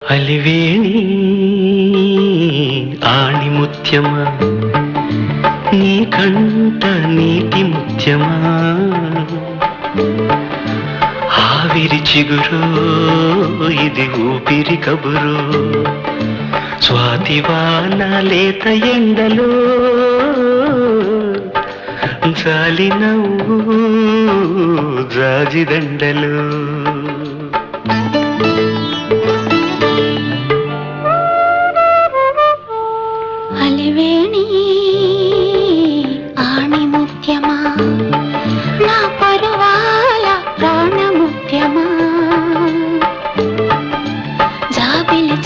అలివేణి ఆణిముత్యమా నీ కంట నీటి ముత్యమా ఆవిరి చిగురు ఇది ఊపిరి కబురు స్వాతివాన లేత ఎండలో జాలి నవ్వు జాజిదండలు అలివేణి ఆణిముత్యమా నా పరువాల ప్రాణముత్యమా జాబిలి